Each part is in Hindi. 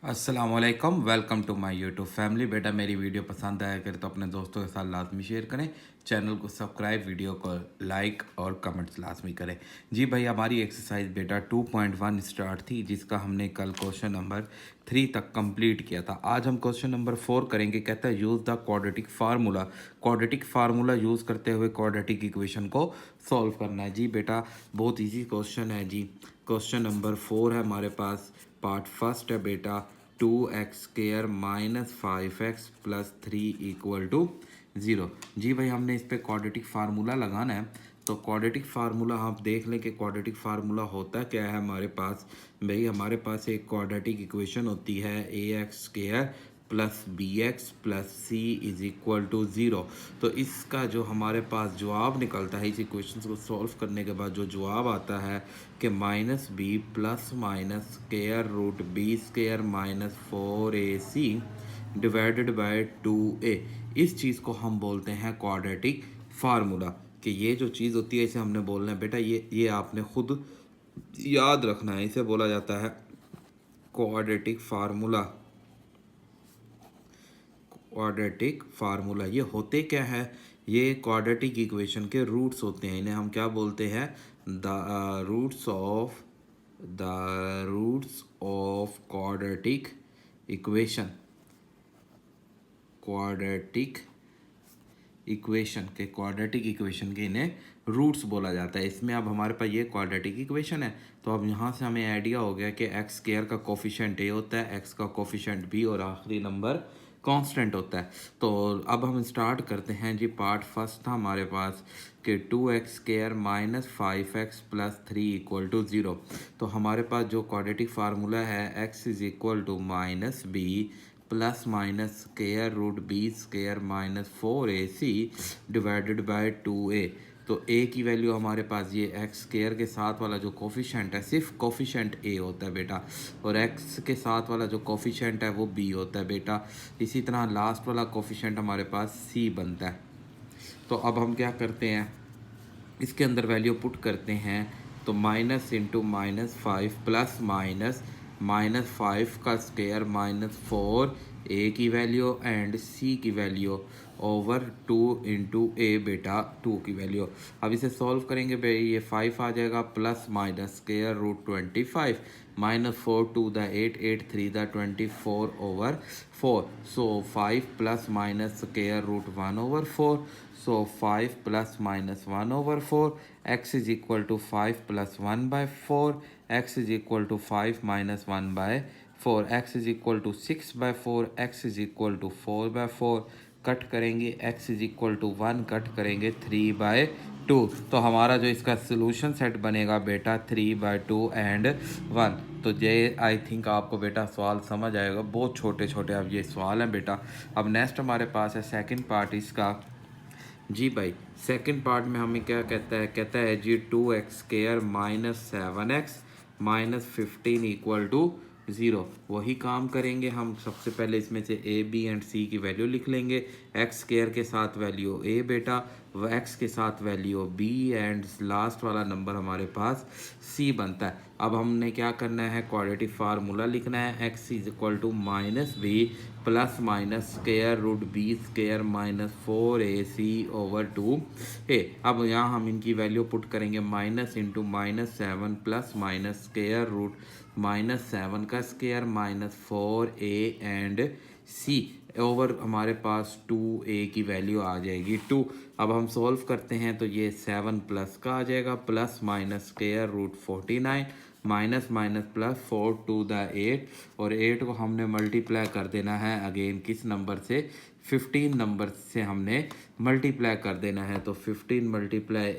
अस्सलामुअलैकुम, welcome to my YouTube family. बेटा मेरी वीडियो पसंद आया करे तो अपने दोस्तों के साथ लाजमी शेयर करें, चैनल को सब्सक्राइब, वीडियो को लाइक और कमेंट्स लाजमी करें। जी भाई, हमारी एक्सरसाइज बेटा 2.1 स्टार्ट थी, जिसका हमने कल क्वेश्चन नंबर 3 तक कंप्लीट किया था। आज हम क्वेश्चन नंबर 4 करेंगे। कहता है use the quadratic formula. Quadratic formula use करते हुए क्वाड्रेटिक इक्वेशन को सॉल्व करना है। जी बेटा, बहुत ईजी क्वेश्चन है जी। क्वेश्चन नंबर 4 है हमारे पास, पार्ट फर्स्ट है बेटा। 2x² minus 5x plus 3 equal to 0। जी भाई, हमने इस पर क्वाड्रेटिक फार्मूला लगाना है। तो क्वाड्रेटिक फार्मूला आप देख लें कि क्वाड्रेटिक फार्मूला होता क्या है हमारे पास। भाई हमारे पास एक क्वाड्रेटिक इक्वेशन होती है ax² plus bx plus c is equal to 0। तो इसका जो हमारे पास जवाब निकलता है, इस इक्वेशन को सॉल्व करने के बाद जो जवाब आता है कि minus B plus minus square root B square minus 4ac divided by 2a। इस चीज़ को हम बोलते हैं क्वाड्रेटिक फार्मूला। कि ये जो चीज़ होती है इसे हमने बोलना है बेटा, ये आपने खुद याद रखना है। इसे बोला जाता है क्वाड्रेटिक फार्मूला। क्वाड्रेटिक फार्मूला ये होते क्या है, ये क्वाड्रेटिक इक्वेशन के रूट्स होते हैं। इन्हें हम क्या बोलते हैं, the roots of quadratic equation. Quadratic equation के इन्हें रूट्स बोला जाता है। इसमें अब हमारे पास ये क्वाड्रेटिक इक्वेशन है, तो अब यहाँ से हमें आइडिया हो गया कि एक्स स्क्वायर का कोफिशिएंट ए होता है, एक्स का कोफिशिएंट बी और आखिरी नंबर कांस्टेंट होता है। तो अब हम स्टार्ट करते हैं जी। पार्ट फर्स्ट था हमारे पास कि 2x² minus 5x plus 3 equal to 0। तो हमारे पास जो क्वाड्रेटिक फार्मूला है, x is equal to minus B plus minus square root B square minus 4ac divided by 2a। तो a की वैल्यू हमारे पास ये एक्स स्क्वायर के साथ वाला जो कोफिशिएंट है, सिर्फ कोफिशिएंट a होता है बेटा, और x के साथ वाला जो कोफिशिएंट है वो b होता है बेटा। इसी तरह लास्ट वाला कोफिशिएंट हमारे पास c बनता है। तो अब हम क्या करते हैं, इसके अंदर वैल्यू पुट करते हैं। तो minus into minus 5 plus minus minus 5 का स्क्वायर माइनस 4 ए की वैल्यू एंड सी की वैल्यू ओवर 2 इंटू ए बेटा 2 की वैल्यू। अब इसे सॉल्व करेंगे भाई, ये 5 आ जाएगा plus minus square root 25 minus 4 to the 8 8 3 the 24 over 4। So 5 plus minus square root 1 over 4। So 5 plus minus 1 over 4, x is equal to 5 plus 1 by 4, x is equal to 5 minus 1 by 4, x is equal to 6 by 4, x is equal to 4 by 4। Cut करेंगे x is equal to 1, cut करेंगे 3 by 2। तो हमारा जो इसका सोल्यूशन सेट बनेगा बेटा 3 by 2 and 1। तो ये आई थिंक आपको बेटा सवाल समझ आएगा, बहुत छोटे छोटे अब ये सवाल हैं बेटा। अब नेक्स्ट हमारे पास है सेकंड पार्ट इसका। जी भाई, सेकंड पार्ट में हमें क्या कहता है जी 2x² minus 7x minus 15 equal to 0। वही काम करेंगे हम। सबसे पहले इसमें से a b एंड c की वैल्यू लिख लेंगे। x² के साथ वैल्यू a बेटा, व x के साथ वैल्यू b एंड लास्ट वाला नंबर हमारे पास c बनता है। अब हमने क्या करना है, क्वाड्रेटिक फार्मूला लिखना है। x is equal to minus B plus minus square root B square minus 4ac over 2a। अब यहाँ हम इनकी वैल्यू पुट करेंगे, minus into minus 7 plus minus square root minus 7 का square minus 4a and c over हमारे पास 2a की वैल्यू आ जाएगी 2। अब हम सॉल्व करते हैं तो ये 7 प्लस का आ जाएगा, plus minus square root 49 minus minus plus 4 to the 8, और 8 को हमने मल्टीप्लाई कर देना है अगेन किस नंबर से, 15 नंबर से हमने मल्टीप्लाई कर देना है। तो 15 मल्टीप्लाई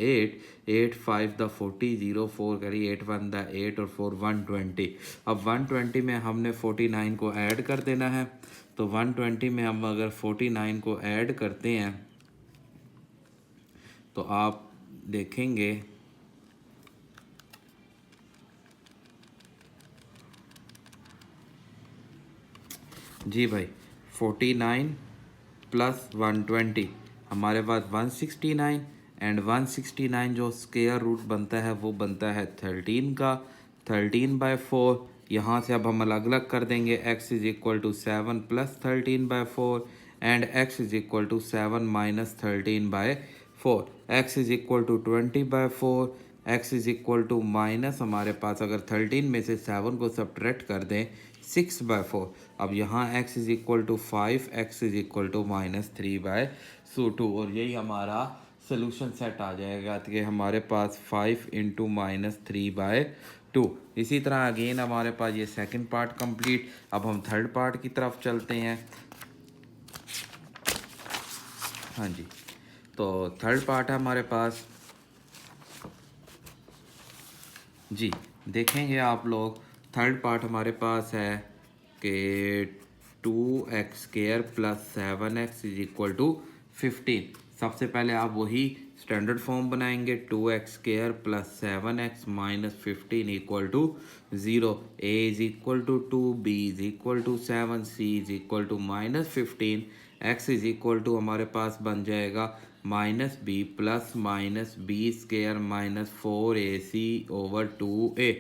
8 5 द 40 0 4 करी 8 1 द 8 और 4 120। अब 120 में हमने 49 को ऐड कर देना है। तो 120 में हम अगर 49 को ऐड करते हैं तो आप देखेंगे जी भाई 49 प्लस 120 हमारे पास 169 एंड 169 जो स्क्वायर रूट बनता है वो बनता है 13 का, 13 बाय 4 यहाँ से अब हम अलग अलग कर देंगे। x is equal to 7 plus 13/4 and x is equal to 7 minus 13/4। x is equal to 20/4, x is equal to minus हमारे पास अगर 13 में से 7 को सब्ट्रैक्ट कर दें 6/4। अब यहाँ x is equal to 5, x is equal to minus 3/2 और यही हमारा सोल्यूशन सेट आ जाएगा कि हमारे पास 5 इंटू माइनस 3/2। इसी तरह अगेन हमारे पास ये सेकंड पार्ट कंप्लीट। अब हम थर्ड पार्ट की तरफ चलते हैं। हाँ जी, तो थर्ड पार्ट है हमारे पास जी, देखेंगे आप लोग। थर्ड पार्ट हमारे पास है कि 2x² plus 7x is equal to 15। सबसे पहले आप वही स्टैंडर्ड फॉर्म बनाएंगे। 2x² plus 7x minus 15 equal to 0। a is equal to 2, b is equal to 7, c is equal to minus 15, x is equal to हमारे पास बन जाएगा minus B plus minus b² minus 4ac over 2a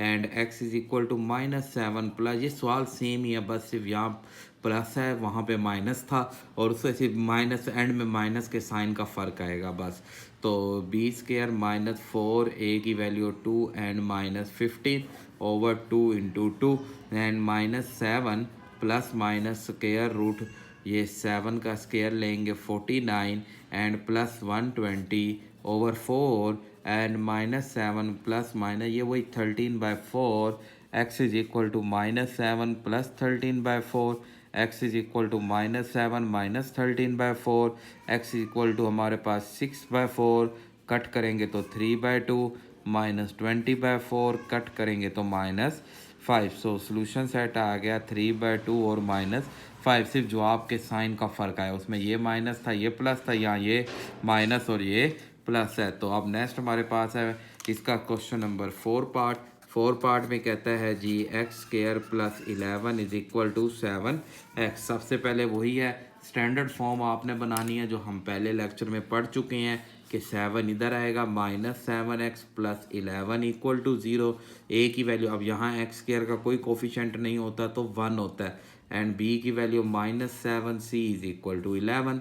and x is equal to minus 7 plus. ये सवाल सेम ही है, बस सिर्फ यहाँ प्लस है वहाँ पे माइनस था और उससे सिर्फ माइनस एंड में माइनस के साइन का फ़र्क आएगा बस। तो b² माइनस 4a की value 2 and minus 15 over 2 into 2 and minus 7 plus minus square root ये 7 का स्क्वायर लेंगे 49 and plus 120 over 4 and minus 7 plus minus ये वही 13/4। x is equal to minus 7 plus 13/4, x is equal to minus 7 minus 13/4, x is equal to हमारे पास 6/4, कट करेंगे तो 3/2 माइनस 20/4, कट करेंगे तो माइनस 5। सो सोल्यूशन सेट आ गया 3/2 और माइनस 5। सिर्फ जवाब के साइन का फ़र्क आया, उसमें ये माइनस था ये प्लस था, यहाँ ये माइनस और ये प्लस है। तो अब नेक्स्ट हमारे पास है इसका क्वेश्चन नंबर 4 पार्ट में कहता है जी x² plus 11 is equal to 7x। सबसे पहले वही है स्टैंडर्ड फॉर्म आपने बनानी है जो हम पहले लेक्चर में पढ़ चुके हैं कि 7 इधर आएगा minus 7x plus 11 equal to 0। a की वैल्यू अब यहाँ x² का कोई कोफिशेंट नहीं होता तो 1 होता है एंड b की value minus 7, c is equal to 11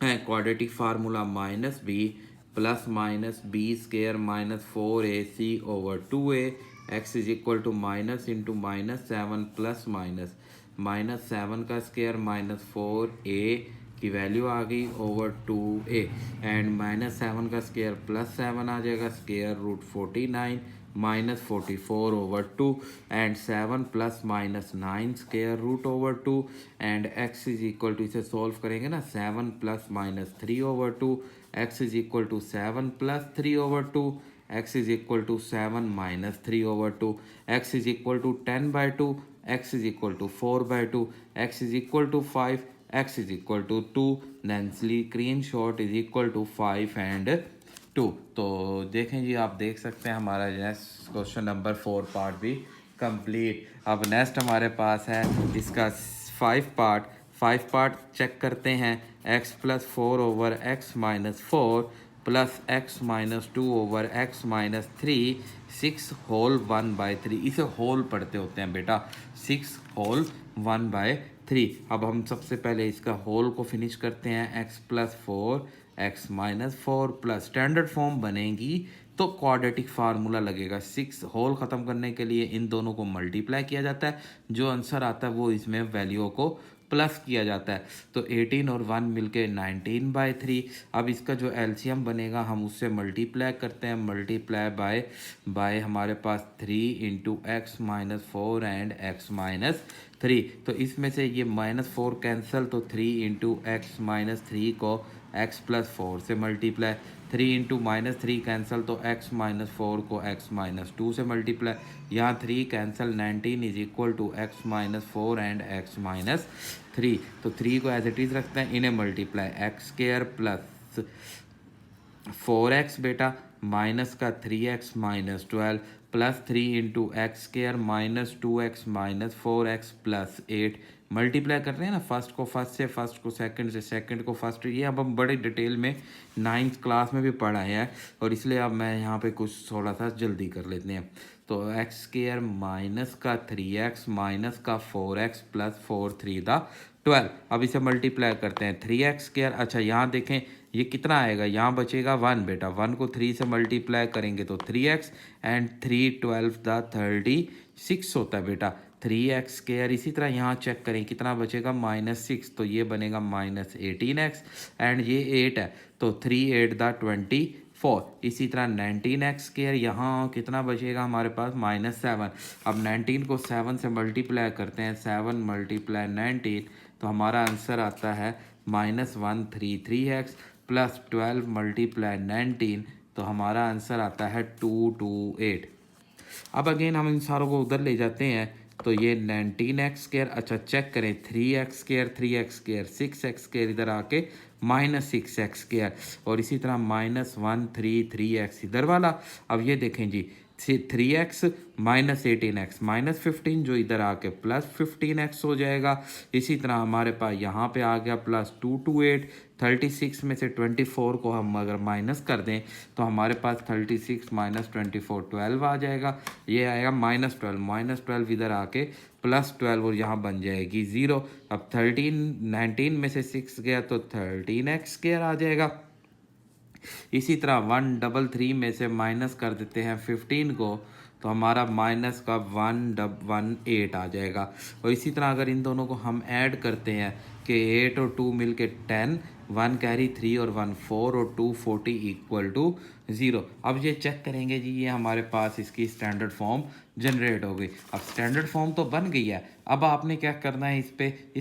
है। Quadratic formula minus b plus minus b² minus 4ac over 2a, x is equal to minus into minus 7 plus minus minus 7 का स्क्वायर माइनस 4a की वैल्यू आ गई ओवर 2a एंड माइनस 7 का स्क्वायर प्लस 7 आ जाएगा square root 49 minus 44 over 2 and 7 plus minus 9 square root over 2 and x is equal to इसे सॉल्व करेंगे ना 7 plus minus 3 over 2, x is equal to 7 plus 3 over 2, x is equal to 7 minus 3 over 2, x is equal to 10/2, x is equal to 4/2, x is equal to 5, x is equal to 2, नेंसली क्रीन शॉट इज इक्वल टू 5 एंड 2। तो देखें जी, आप देख सकते हैं हमारा नेक्स्ट क्वेश्चन नंबर 4 पार्ट भी कंप्लीट। अब नेक्स्ट हमारे पास है इसका 5 पार्ट चेक करते हैं। x plus 4 over x minus 4 plus x minus 2 over x minus 3 6 whole 1/3। इसे होल पढ़ते होते हैं बेटा, 6 होल 1/3। अब हम सबसे पहले इसका होल को फिनिश करते हैं। x plus 4 x minus 4 plus standard form बनेगी तो क्वाड्रेटिक फार्मूला लगेगा। 6 होल ख़त्म करने के लिए इन दोनों को मल्टीप्लाई किया जाता है, जो आंसर आता है वो इसमें वैल्यू को प्लस किया जाता है। तो 18 और 1 मिलके 19/3। अब इसका जो एलसीएम बनेगा हम उससे मल्टीप्लाई करते हैं, मल्टीप्लाई बाय हमारे पास 3 into x minus 4 and x minus 3। तो इसमें से ये -4 कैंसिल, तो 3 इंटू एक्स माइनस 3 को x प्लस 4 से मल्टीप्लाई, 3 इंटू -3 कैंसिल, तो x माइनस 4 को x माइनस 2 से मल्टीप्लाई, यहाँ 3 cancel, 19 is equal to x minus 4 and x minus 3। तो 3 को एज इट इज़ रखते हैं, इन्हें मल्टीप्लाई x² प्लस 4x बेटा माइनस का 3x minus 12 plus 3 into x² minus 2x minus 4x plus 8। Multiply कर रहे हैं ना, फर्स्ट को फर्स्ट से, फर्स्ट को सेकंड से, सेकंड को फर्स्ट। ये अब हम बड़े डिटेल में 9th क्लास में भी पढ़ा है और इसलिए अब मैं यहाँ पे कुछ थोड़ा सा जल्दी कर लेते हैं। तो एक्स स्क्र माइनस का 3x माइनस का 4x प्लस 4 3 12। अब इसे मल्टीप्लाई करते हैं 3x²। अच्छा यहाँ देखें ये कितना आएगा, यहाँ बचेगा 1 बेटा, 1 को 3 से मल्टीप्लाई करेंगे तो 3x एंड 3 12 36 होता है बेटा 3x²। इसी तरह यहाँ चेक करें कितना बचेगा -6, तो ये बनेगा -18x एंड ये 8 है तो 3 8 24। इसी तरह 19x², यहाँ कितना बचेगा हमारे पास -7। अब 19 को 7 से मल्टीप्लाई करते हैं, 7 × 19 तो हमारा आंसर आता है -133x प्लस 12 × 19 तो हमारा आंसर आता है 228। अब अगेन हम इन सारों को उधर ले जाते हैं तो ये 19x²। अच्छा चेक करें 3x² 3x² 6x² इधर आके -6x² और इसी तरह -133x इधर वाला। अब ये देखें जी 3x -18x -15 जो इधर आके +15x हो जाएगा। इसी तरह हमारे पास यहाँ पे आ गया +228। 36 में से 24 को हम अगर माइनस कर दें तो हमारे पास 36 - 24 12 आ जाएगा। ये आएगा -12 इधर आके +12 और यहाँ बन जाएगी 0। अब 19 में से 6 गया तो 13x² आ जाएगा। इसी तरह 133 में से माइनस कर देते हैं 15 को तो हमारा माइनस का 118 आ जाएगा। और इसी तरह अगर इन दोनों को हम ऐड करते हैं कि 8 और 2 मिल के 10, 1 कैरी 3 और 1 4 और 2 40 = 0। अब ये चेक करेंगे जी ये हमारे पास इसकी स्टैंडर्ड फॉर्म जनरेट हो गई। अब स्टैंडर्ड फॉर्म तो बन गई है, अब आपने क्या करना है इस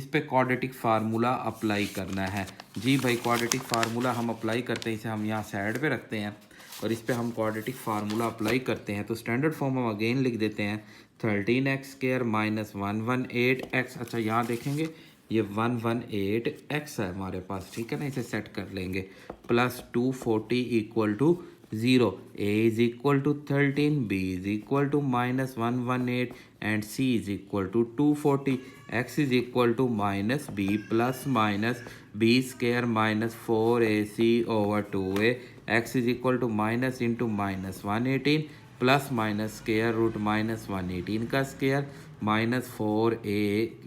पे क्वाड्रेटिक फार्मूला अप्लाई करना है। जी भाई क्वाड्रेटिक फार्मूला हम अप्लाई करते हैं, इसे हम यहाँ साइड पे रखते हैं और इस पे हम क्वाड्रेटिक फार्मूला अप्लाई करते हैं। तो स्टैंडर्ड फॉर्म हम अगेन लिख देते हैं 13x² - 118x। अच्छा यहाँ देखेंगे ये 118x है हमारे पास, ठीक है ना, इसे सेट कर लेंगे plus 240 = 0। a = 13, b -118 and c = 240। x -b plus minus b² - 4ac/2a। x minus into -118 plus minus square root -118 का स्क्वायर -4a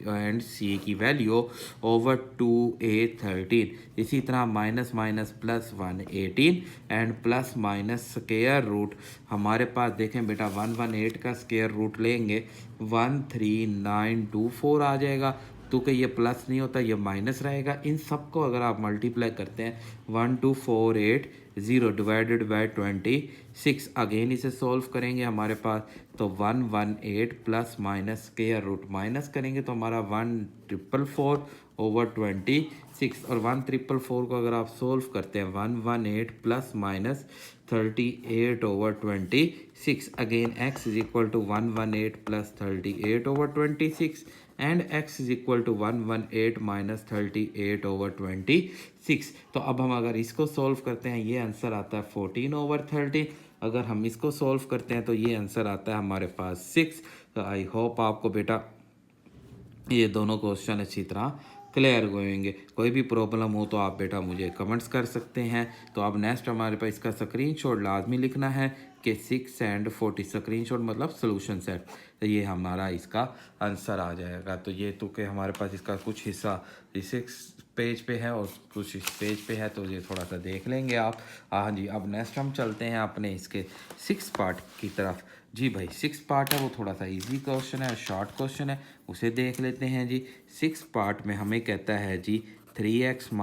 एंड c की वैल्यू ओवर 2a13। इसी तरह minus minus plus 118 and plus minus square root हमारे पास देखें बेटा 118 का स्क्वायर रूट लेंगे 13924 आ जाएगा। तो कि ये प्लस नहीं होता ये माइनस रहेगा। इन सब को अगर आप मल्टीप्लाई करते हैं 12480 डिवाइडेड बाय 26 अगेन इसे सॉल्व करेंगे हमारे पास तो 118 plus minus square root minus करेंगे तो हमारा 1444/26 और 1444 को अगर आप सॉल्व करते हैं 118 plus minus 38/26 again x = 118 plus 38/26 and x = 118 - 38/26। तो अब हम अगर इसको सॉल्व करते हैं ये आंसर आता है 14/30। अगर हम इसको सॉल्व करते हैं तो ये आंसर आता है हमारे पास 6। तो आई होप आपको बेटा ये दोनों क्वेश्चन अच्छी तरह क्लियर होंगे। कोई भी प्रॉब्लम हो तो आप बेटा मुझे कमेंट्स कर सकते हैं। तो अब नेक्स्ट हमारे पास इसका स्क्रीनशॉट लाजमी लिखना है कि 6 and 40 स्क्रीनशॉट मतलब सोल्यूशन सेट। तो ये हमारा इसका आंसर आ जाएगा। तो ये तो कि हमारे पास इसका कुछ हिस्सा इस पेज पे है और कुछ इस पेज पे है तो ये थोड़ा सा देख लेंगे आप। हाँ जी अब नेक्स्ट हम चलते हैं अपने इसके 6 पार्ट की तरफ। जी भाई 6 पार्ट है वो थोड़ा सा इजी क्वेश्चन है, शॉर्ट क्वेश्चन है, उसे देख लेते हैं जी। 6 पार्ट में हमें कहता है जी 3x -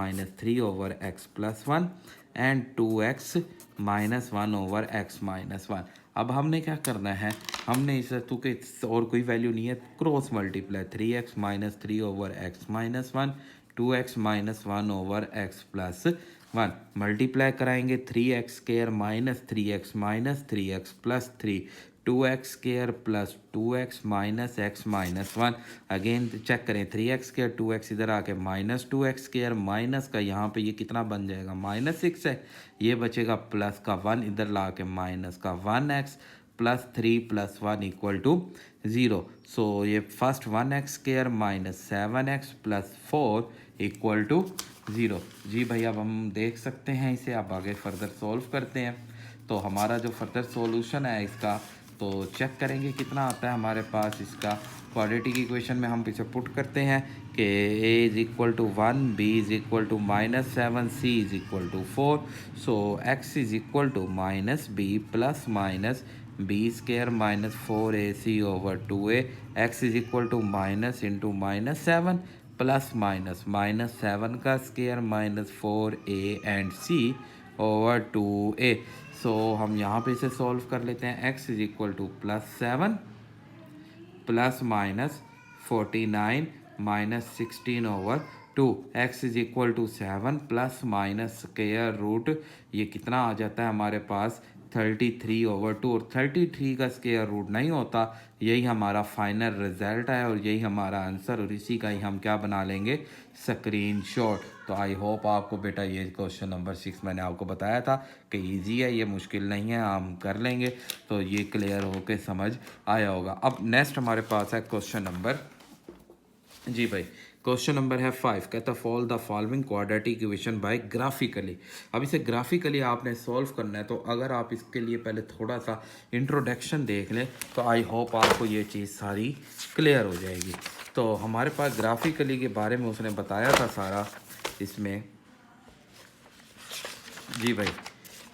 3/x + 1 and 2x - 1/x - 1। अब हमने क्या करना है, हमने इसे तो कि और कोई वैल्यू नहीं है cross multiply 3x - 3/x - 1 2x - 1/x + 1 multiply कराएंगे 3x² - 3x - 3x + 3 2x² + 2x - x - 1 again check करें 3x² 2x इधर आके -2x² माइनस का यहाँ पे ये कितना बन जाएगा -6 है, ये बचेगा प्लस का 1 इधर ला के माइनस का 1x + 3 + 1 = 0। सो ये फर्स्ट 1x² - 7x + 4 = 0। जी भाई अब हम देख सकते हैं इसे, अब आगे फर्दर सॉल्व करते हैं। तो हमारा जो फर्दर सॉल्यूशन है इसका तो चेक करेंगे कितना आता है हमारे पास इसका। क्वाड्रेटिक इक्वेशन में हम इसे पुट करते हैं कि a is equal to 1, b is equal to -7, c is equal to 4। So x is equal to -b plus minus b square minus 4ac over 2a। x is equal to minus into -7 plus minus -7 का square -4a and c over 2a। So हम यहाँ पे इसे सॉल्व कर लेते हैं। x is equal to +7 plus minus 49 minus 16 over 2। X is equal to 7 plus minus square root, ये कितना आ जाता है हमारे पास 33 ओवर 2। और 33 का स्क्वायर रूट नहीं होता, यही हमारा फाइनल रिजल्ट है और यही हमारा आंसर, और इसी का ही हम क्या बना लेंगे, स्क्रीनशॉट। तो आई होप आपको बेटा ये क्वेश्चन नंबर 6 मैंने आपको बताया था कि इजी है, ये मुश्किल नहीं है, हम कर लेंगे। तो ये क्लियर होके समझ आया होगा। अब नेक्स्ट हमारे पास है क्वेश्चन नंबर, जी भाई क्वेश्चन नंबर है 5। कहता fall the following quadratic equation by graphically. अब इसे ग्राफिकली आपने सॉल्व करना है, तो अगर आप इसके लिए पहले थोड़ा सा इंट्रोडक्शन देख लें तो आई होप आपको ये चीज़ सारी क्लियर हो जाएगी। तो हमारे पास ग्राफिकली के बारे में उसने बताया था सारा इसमें, जी भाई।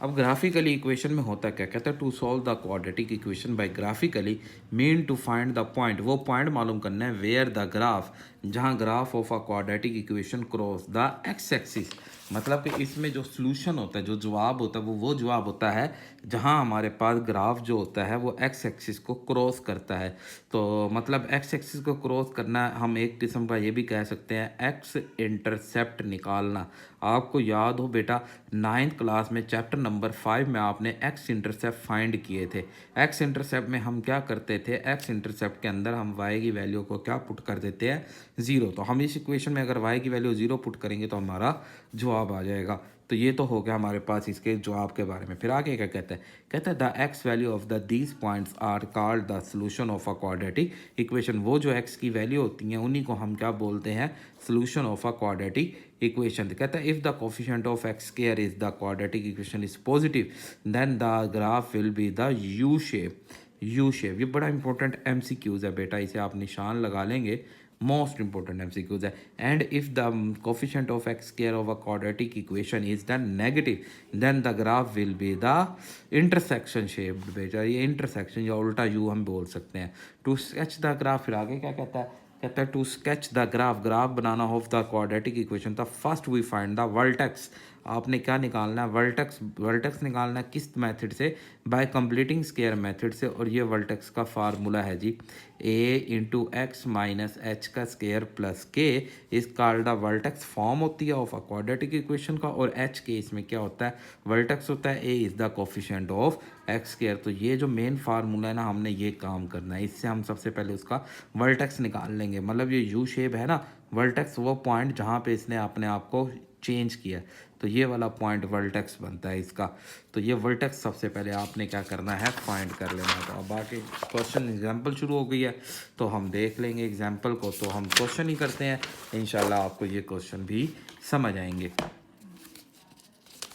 अब ग्राफिकली इक्वेशन में होता क्या, कहता है to solve the quadratic equation by graphically mean to find the point, वो पॉइंट मालूम करना है वेयर द ग्राफ, जहां graph of a quadratic equation cross the x axis. मतलब कि इसमें जो सॉल्यूशन होता है, जो जवाब होता है, वो जवाब होता है जहां हमारे पास ग्राफ जो होता है वो एक्स एक्सिस को क्रॉस करता है। तो मतलब एक्स एक्सिस को क्रॉस करना, हम एक किस्म का ये भी कह सकते हैं एक्स इंटरसेप्ट निकालना। आपको याद हो बेटा 9th क्लास में चैप्टर नंबर 5 में आपने एक्स इंटरसेप्ट फाइंड किए थे। एक्स इंटरसेप्ट में हम क्या करते थे, एक्स इंटरसेप्ट के अंदर हम वाई की वैल्यू को क्या पुट कर देते हैं, 0। तो हम इस इक्वेशन में अगर वाई की वैल्यू 0 पुट करेंगे तो हमारा जवाब आ जाएगा। तो ये तो हो गया हमारे पास इसके जवाब के बारे में। फिर आगे क्या कहता है, कहता है the x value of the these points are called the solution of a quadratic equation. वो जो एक्स की वैल्यू होती हैं उन्हीं को हम क्या बोलते हैं, solution of a quadratic equation. कहता है if the coefficient of x square is the quadratic equation is positive then the graph will be the U shape. U shape, ये बड़ा इंपॉर्टेंट एमसीक्यूज है बेटा, इसे आप निशान लगा लेंगे, मोस्ट इंपॉर्टेंट एमसीक्यूज है। And if the coefficient of x square of a quadratic equation is the negative then the graph will be the intersection shaped. बेटा ये इंटरसेक्शन या उल्टा यू हम बोल सकते हैं। टू स्केच द ग्राफ, फिर आगे क्या कहता है, कहता है to sketch the graph, graph बनाना of the quadratic equation. The first we find the vertex, आपने क्या निकालना है, वर्टेक्स। वर्टेक्स निकालना है किस मेथड से, बाय कंप्लीटिंग स्क्वायर मेथड से। और ये वर्टेक्स का फार्मूला है जी a into x minus H का स्क्वायर प्लस के इस कॉल्ड द वर्टेक्स। फॉर्म होती है ऑफ अ क्वाड्रेटिक इक्वेशन का, और एच के इसमें क्या होता है, वर्टेक्स होता है। a is the coefficient of x square. तो ये जो मेन फार्मूला है ना, हमने ये काम करना है, इससे हम सबसे पहले उसका वर्टेक्स निकाल लेंगे। मतलब ये यू शेप है ना, वर्टेक्स वो पॉइंट जहाँ पे इसने अपने आप को चेंज किया, तो ये वाला पॉइंट वर्टेक्स बनता है इसका। तो ये वर्टेक्स सबसे पहले आपने क्या करना है, फाइंड कर लेना। तो अब बाकी क्वेश्चन एग्जांपल शुरू हो गई है, तो हम देख लेंगे एग्जांपल को। तो हम क्वेश्चन ही करते हैं, इंशाल्लाह आपको ये क्वेश्चन भी समझ आएंगे।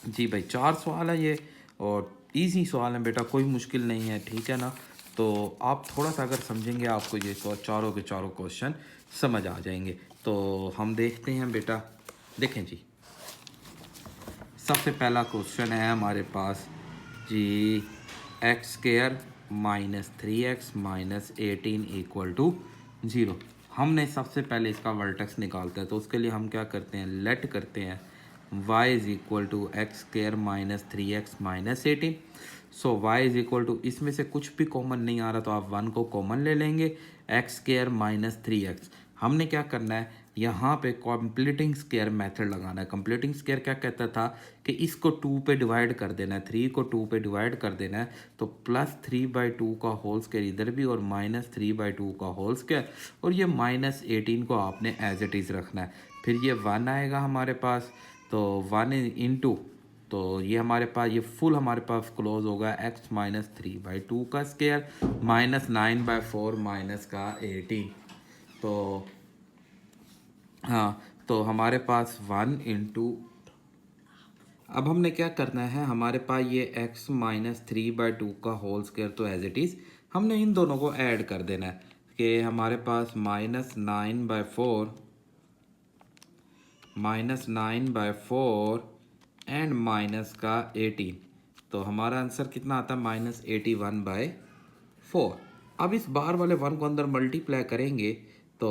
जी भाई 4 सवाल है ये, और इजी सवाल है बेटा, कोई मुश्किल नहीं है, ठीक है ना। तो आप थोड़ा सा अगर समझेंगे आपको ये चारों के चारों क्वेश्चन समझ आ जाएंगे। तो हम देखते हैं बेटा, देखें जी सबसे पहला क्वेश्चन है हमारे पास जी, x square minus 3x minus 18 equal to 0। हमने सबसे पहले इसका वर्टेक्स निकालता है, तो उसके लिए हम क्या करते हैं, लेट करते हैं y is equal to x square minus 3x minus 18। So y is equal to, इसमें से कुछ भी कॉमन नहीं आ रहा तो आप 1 को कॉमन ले लेंगे, एक्स स्क्वायर माइनस 3x। हमने क्या करना है, यहाँ पे कंप्लीटिंग स्क्वायर मेथड लगाना है। कंप्लीटिंग स्क्वायर क्या कहता था कि इसको 2 पे डिवाइड कर देना है, 3 को 2 पे डिवाइड कर देना है, तो +3/2 का होल स्क्वायर इधर भी और -3/2 का होल स्क्वायर, और ये -18 को आपने एज इट इज़ रखना है। फिर ये 1 आएगा हमारे पास, तो 1 इंटू, तो ये हमारे पास ये फुल हमारे पास क्लोज होगा x माइनस 3/2 का स्क्वायर माइनस 9/4 माइनस का 18। तो हाँ, तो हमारे पास 1 इंटू, अब हमने क्या करना है, हमारे पास ये x माइनस 3/2 का होल स्क्वायर तो एज इट इज़ हमने इन दोनों को ऐड कर देना है कि हमारे पास -9/4 एंड माइनस का 18, तो हमारा आंसर कितना आता है -81/4। अब इस बार वाले 1 को अंदर मल्टीप्लाई करेंगे तो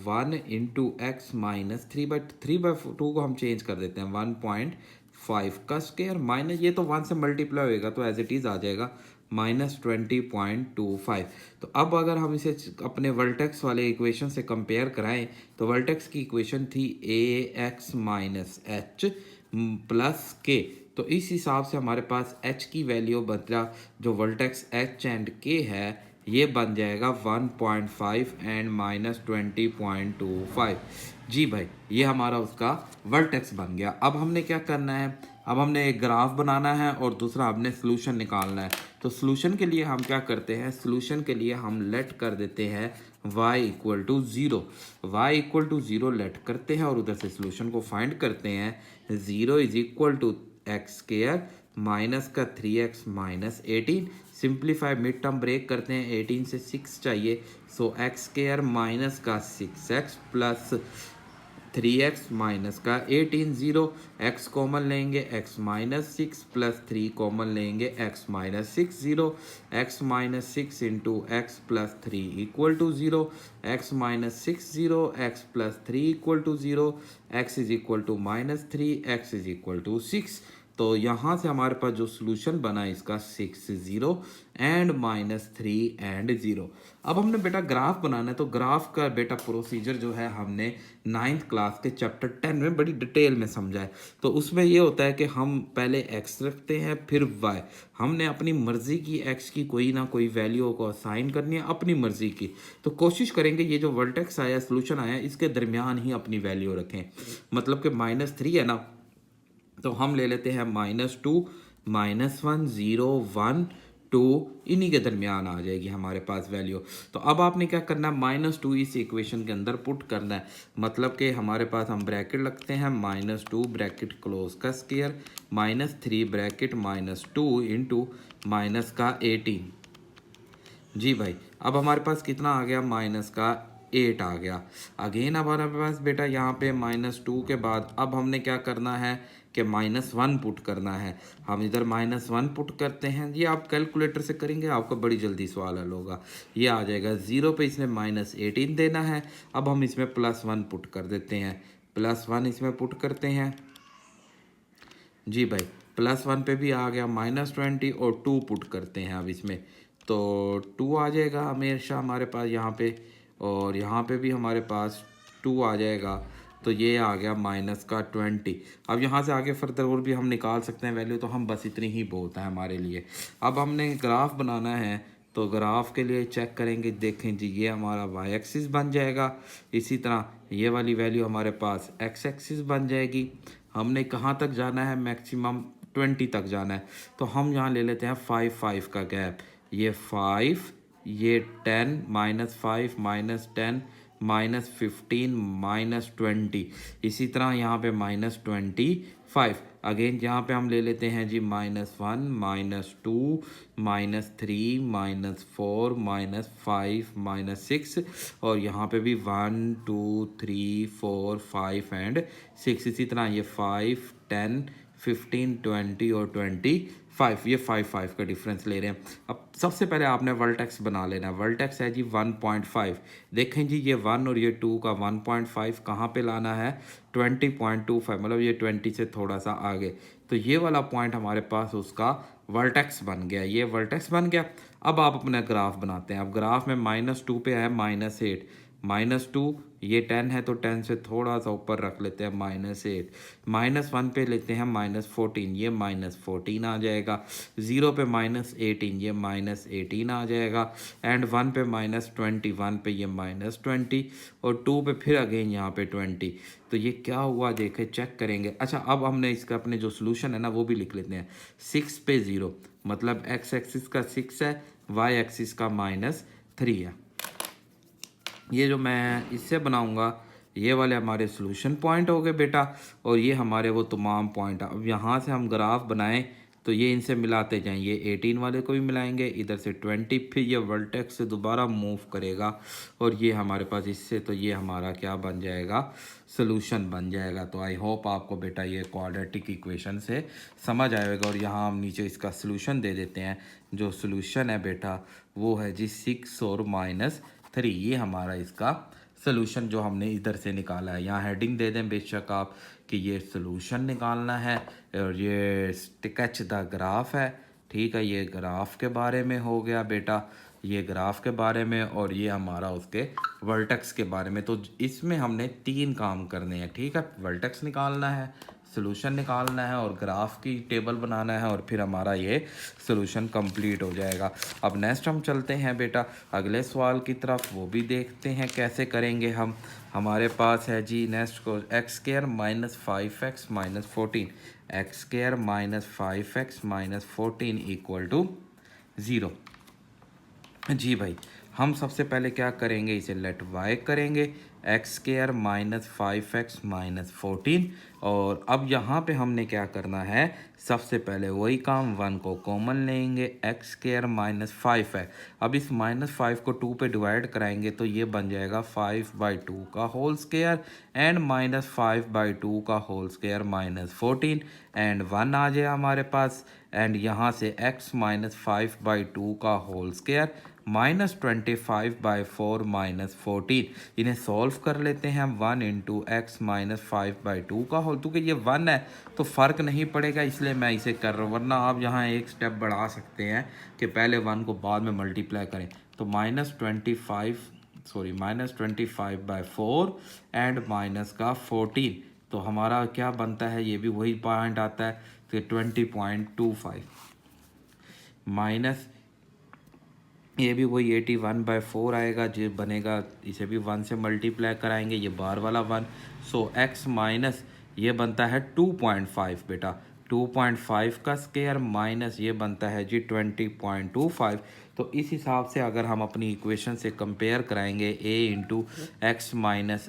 1 इंटू एक्स माइनस 3/2 को हम चेंज कर देते हैं 1.5 का स्क्वायर माइनस, ये तो 1 से मल्टीप्लाई होएगा तो एज इट इज़ आ जाएगा -20.25। तो अब अगर हम इसे अपने वर्टेक्स वाले इक्वेशन से कंपेयर कराएं तो वर्टेक्स की इक्वेशन थी ax माइनस एच प्लस के, तो इस हिसाब से हमारे पास h की वैल्यू बदला जो वर्टेक्स h एंड k है ये बन जाएगा 1.5 एंड -20.25। जी भाई, ये हमारा उसका वर्टेक्स बन गया। अब हमने क्या करना है, अब हमने एक ग्राफ बनाना है और दूसरा हमने सोल्यूशन निकालना है। तो सोल्यूशन के लिए हम क्या करते हैं, सोल्यूशन के लिए हम लेट कर देते हैं y equal to 0, y equal to 0 let करते हैं और उधर से सोल्यूशन को फाइंड करते हैं। 0 is equal to x square minus का 3x minus 18, simplify mid term break करते हैं, 18 से 6 चाहिए, सो एक्स स्क्वायर माइनस का 6x प्लस 3x माइनस का 18, 0 x कॉमन लेंगे x माइनस 6 प्लस 3 कॉमन लेंगे x minus 6, 0 x minus 6 into x plus 3 equal to 0, x minus 6, 0 x plus 3 equal to 0, x is equal to -3, x is equal to 6। तो यहाँ से हमारे पास जो सोल्यूशन बना इसका 6, 0 एंड -3 एंड 0। अब हमने बेटा ग्राफ बनाना है, तो ग्राफ का बेटा प्रोसीजर जो है हमने 9th क्लास के चैप्टर 10 में बड़ी डिटेल में समझा है। तो उसमें ये होता है कि हम पहले x रखते हैं फिर y, हमने अपनी मर्जी की x की कोई ना कोई वैल्यू को असाइन करनी है अपनी मर्जी की। तो कोशिश करेंगे ये जो वर्टेक्स आया सोल्यूशन आया इसके दरमियान ही अपनी वैल्यू रखें, मतलब कि -3 है ना, तो हम ले लेते हैं -2, -1, 0, 1, 2, इन्हीं के दरमियान आ जाएगी हमारे पास वैल्यू। तो अब आपने क्या करना है, -2 इस इक्वेशन के अंदर पुट करना है, मतलब कि हमारे पास हम ब्रैकेट लगते हैं -2 ब्रैकेट क्लोज का स्क्वायर -3 ब्रैकेट -2 इंटू माइनस का 18। जी भाई, अब हमारे पास कितना आ गया, माइनस का 8 आ गया। अगेन हमारे पास बेटा यहाँ पे -2 के बाद अब हमने क्या करना है कि -1 पुट करना है। हम इधर -1 पुट करते हैं, ये आप कैलकुलेटर से करेंगे आपका बड़ी जल्दी सवाल हल होगा। ये आ जाएगा 0 पे इसमें -18 देना है। अब हम इसमें +1 पुट कर देते हैं, +1 इसमें पुट करते हैं। जी भाई, +1 पे भी आ गया -20 और 2 पुट करते हैं अब इसमें, तो 2 आ जाएगा हमेशा हमारे पास यहाँ पे, और यहाँ पे भी हमारे पास 2 आ जाएगा। तो ये आ गया -20। अब यहाँ से आगे फर्दर और भी हम निकाल सकते हैं वैल्यू, तो हम बस इतनी ही बहुत है हमारे लिए। अब हमने ग्राफ बनाना है, तो ग्राफ के लिए चेक करेंगे, देखें जी ये हमारा y एक्सिस बन जाएगा, इसी तरह ये वाली वैल्यू हमारे पास x एक्सिस बन जाएगी। हमने कहाँ तक जाना है, मैक्सिमम 20 तक जाना है, तो हम यहाँ ले लेते हैं 5, 5 का गैप, ये 5, ये 10, -5 -10 -15 -20, इसी तरह यहाँ पे -25। अगेन यहाँ पे हम ले लेते हैं जी -1 -2 -3 -4 -5 -6, और यहाँ पे भी 1 2 3 4 5 एंड 6, इसी तरह ये 5 10 15 20 और 25, ये 5 5 का डिफरेंस ले रहे हैं। अब सबसे पहले आपने वर्टेक्स बना लेना है, वर्टेक्स है जी 1.5, देखें जी ये 1 और ये 2 का 1.5 कहाँ पे लाना है, 20.25, मतलब ये 20 से थोड़ा सा आगे, तो ये वाला पॉइंट हमारे पास उसका वर्टेक्स बन गया, ये वर्टेक्स बन गया। अब आप अपना ग्राफ बनाते हैं, अब ग्राफ में -2 पे है -8, -2 ये 10 है तो 10 से थोड़ा सा ऊपर रख लेते हैं -8, -1 पे लेते हैं -14, ये -14 आ जाएगा, 0 पे -18, ये -18 आ जाएगा, एंड 1 पे -21 पे ये -20, और 2 पे फिर अगेन यहाँ पे 20। तो ये क्या हुआ देखे, चेक करेंगे। अच्छा, अब हमने इसका अपने जो सोल्यूशन है ना वो भी लिख लेते हैं, 6 पे 0, मतलब x एक्सिस का 6 है, y एक्सिस का -3 है। ये जो मैं इससे बनाऊंगा ये वाले हमारे सोल्यूशन पॉइंट हो गए बेटा, और ये हमारे वो तमाम पॉइंट। अब यहाँ से हम ग्राफ बनाएं तो ये इनसे मिलाते जाएं, ये 18 वाले को भी मिलाएंगे, इधर से 20, फिर ये वर्टेक्स से दोबारा मूव करेगा और ये हमारे पास इससे, तो ये हमारा क्या बन जाएगा, सोल्यूशन बन जाएगा। तो आई होप आपको बेटा ये क्वाड्रेटिक इक्वेशन से समझ आएगा। और यहाँ हम नीचे इसका सोल्यूशन दे देते हैं। जो सोल्यूशन है बेटा वो है जी 6 और -3, ये हमारा इसका सोल्यूशन जो हमने इधर से निकाला है। यहाँ हेडिंग दे दें बेशक आप कि ये सोल्यूशन निकालना है और ये स्केच द ग्राफ है। ठीक है, ये ग्राफ के बारे में हो गया बेटा, ये ग्राफ के बारे में, और ये हमारा उसके वर्टेक्स के बारे में। तो इसमें हमने 3 काम करने हैं। ठीक है, वर्टेक्स निकालना है, सोल्यूशन निकालना है और ग्राफ की टेबल बनाना है, और फिर हमारा ये सोल्यूशन कंप्लीट हो जाएगा। अब नेक्स्ट हम चलते हैं बेटा अगले सवाल की तरफ, वो भी देखते हैं कैसे करेंगे हम। हमारे पास है जी नेक्स्ट को x² - 5x - 14, x² - 5x - 14 = 0। जी भाई, हम सबसे पहले क्या करेंगे, इसे लेट y करेंगे, x² - 5x - 14। और अब यहाँ पे हमने क्या करना है, सबसे पहले वही काम, 1 को कॉमन लेंगे, x² - 5 है। अब इस -5 को 2 पे डिवाइड कराएंगे तो ये बन जाएगा 5/2 का होल स्क्वायर एंड -5/2 का होल स्क्वायर -14 एंड 1 आ जाए हमारे पास। एंड यहाँ से x - 5/2 का होल स्क्वायर -25/4 -14, इन्हें सॉल्व कर लेते हैं हम। 1 × x - 5/2 का होल, क्योंकि ये 1 है तो फ़र्क नहीं पड़ेगा इसलिए मैं इसे कर रहा हूँ, वरना आप यहाँ एक स्टेप बढ़ा सकते हैं कि पहले 1 को बाद में मल्टीप्लाई करें। तो -25/4 एंड माइनस का 14, तो हमारा क्या बनता है, ये भी वही पॉइंट आता है कि 20.25 माइनस ये भी वही 81/4 आएगा जो बनेगा, इसे भी 1 से मल्टीप्लाई कराएंगे, ये बार वाला 1। सो x माइनस ये बनता है 2.5 बेटा, 2.5 का स्क्वायर माइनस ये बनता है जी 20.25। तो इस हिसाब से अगर हम अपनी इक्वेशन से कंपेयर कराएंगे a × x -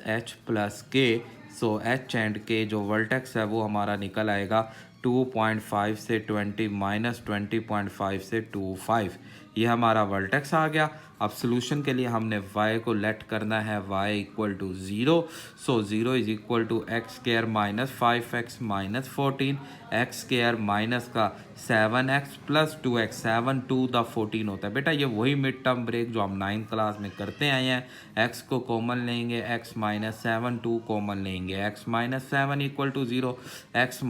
h + k, so h and k जो वर्टेक्स है वो हमारा निकल आएगा 2.5 से 20 -20.5 से 25, ये हमारा वर्टेक्स आ गया। अब सोल्यूशन के लिए हमने y को लेट करना है, y = 0। So 0 = x² - 5x - 14, x² minus का 7x + 2x, 7 2 द 14 होता है बेटा। ये वही मिड टर्म ब्रेक जो हम 9th क्लास में करते आए हैं। x को कॉमन लेंगे, x - 7, 2 कॉमन लेंगे, x - 7 = 0, x -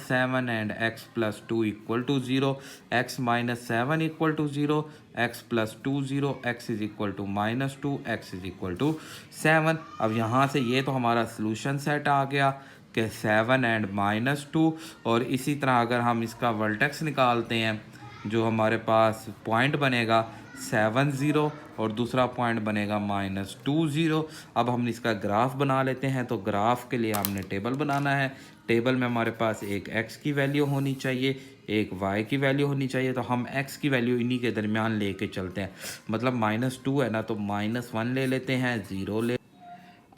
7 and x + 2 = 0, x - 7 = 0, x + 2 0, x = -2, x = 7। अब यहाँ से ये तो हमारा सोल्यूशन सेट आ गया कि 7 एंड -2। और इसी तरह अगर हम इसका वर्टेक्स निकालते हैं, जो हमारे पास पॉइंट बनेगा 7 0 और दूसरा पॉइंट बनेगा -2 0। अब हम इसका ग्राफ बना लेते हैं। तो ग्राफ के लिए हमने टेबल बनाना है। टेबल में हमारे पास एक x की वैल्यू होनी चाहिए, एक y की वैल्यू होनी चाहिए। तो हम x की वैल्यू इन्हीं के दरमियान लेके चलते हैं, मतलब -2 है ना, तो -1 ले लेते हैं, 0 ले।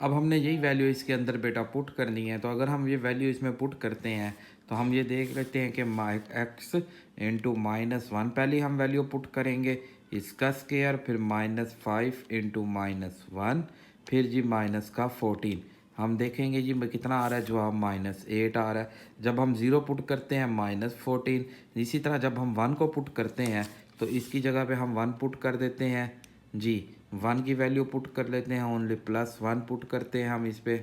अब हमने यही वैल्यू इसके अंदर बेटा पुट करनी है। तो अगर हम ये वैल्यू इसमें पुट करते हैं तो हम ये देख लेते हैं कि x × -1 पहले हम वैल्यू पुट करेंगे, इसका स्क्वायर, फिर -5 × -1, फिर जी माइनस का 14। हम देखेंगे जी कितना आ रहा है, जो हम -8 आ रहा है। जब हम 0 पुट करते हैं -14। इसी तरह जब हम 1 को पुट करते हैं तो इसकी जगह पे हम 1 पुट कर देते हैं जी, 1 की वैल्यू पुट कर लेते हैं, ओनली +1 पुट करते हैं हम इस पर,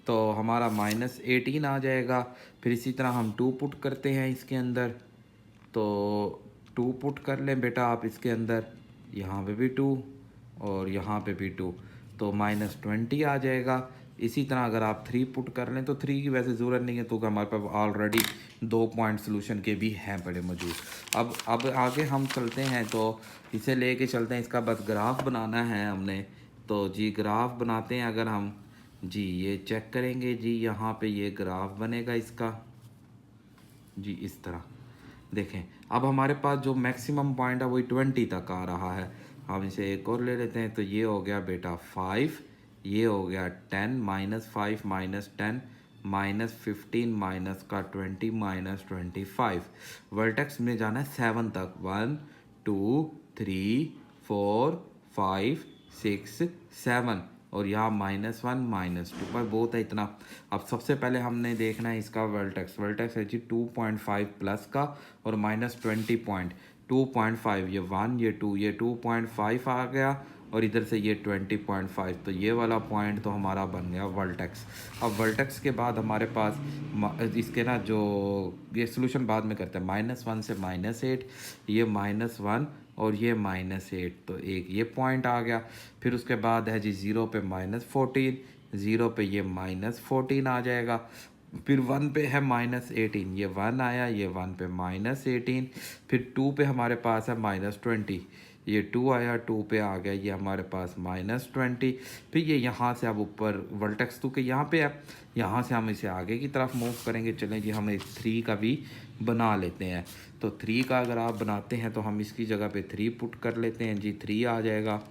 तो हमारा -18 आ जाएगा। फिर इसी तरह हम 2 पुट करते हैं इसके अंदर, तो 2 पुट कर लें बेटा आप इसके अंदर, यहाँ पे भी 2 और यहाँ पे भी 2, तो -20 आ जाएगा। इसी तरह अगर आप 3 पुट कर लें, तो 3 की वैसे ज़रूरत नहीं है तो हमारे पास ऑलरेडी 2 पॉइंट सोल्यूशन के भी हैं बड़े मौजूद। अब आगे हम चलते हैं, तो इसे लेके चलते हैं, इसका बस ग्राफ बनाना है हमने। तो जी ग्राफ बनाते हैं, अगर हम जी ये चेक करेंगे जी, यहाँ पे ये ग्राफ बनेगा इसका जी, इस तरह देखें। अब हमारे पास जो मैक्सिमम पॉइंट है वही 20 तक आ रहा है। हम इसे एक और ले लेते हैं, तो ये हो गया बेटा 5, ये हो गया 10, -5 -10, -15 माइनस का 20 -25। वर्टेक्स में जाना है 7 तक, 1 2 3 4 5 6 7, और यहाँ -1 -2 पर बहुत है इतना। अब सबसे पहले हमने देखना है इसका वर्टेक्स। वर्टेक्स है जी 2.5 प्लस का और -20 पॉइंट 2.5, ये 1 ये 2 ये 2.5 आ गया, और इधर से ये 20.5, तो ये वाला पॉइंट तो हमारा बन गया वर्टेक्स। अब वर्टेक्स के बाद हमारे पास इसके ना जो ये सोल्यूशन बाद में करते हैं, -1 से -8, ये -1 और ये -8, तो एक ये पॉइंट आ गया। फिर उसके बाद है जी 0 पे -14, 0 पे ये -14 आ जाएगा। फिर 1 पे है -18, ये 1 आया, ये 1 पे -18। फिर 2 पे हमारे पास है -20, ये 2 आया, 2 पे आ गया ये हमारे पास -20। फिर ये यहाँ से अब ऊपर वर्टेक्स 2 के यहाँ पे है, यहाँ से हम इसे आगे की तरफ मूव करेंगे। चलें जी, हम 3 का भी बना लेते हैं। तो 3 का अगर आप बनाते हैं तो हम इसकी जगह पे 3 पुट कर लेते हैं जी, 3 आ जाएगा।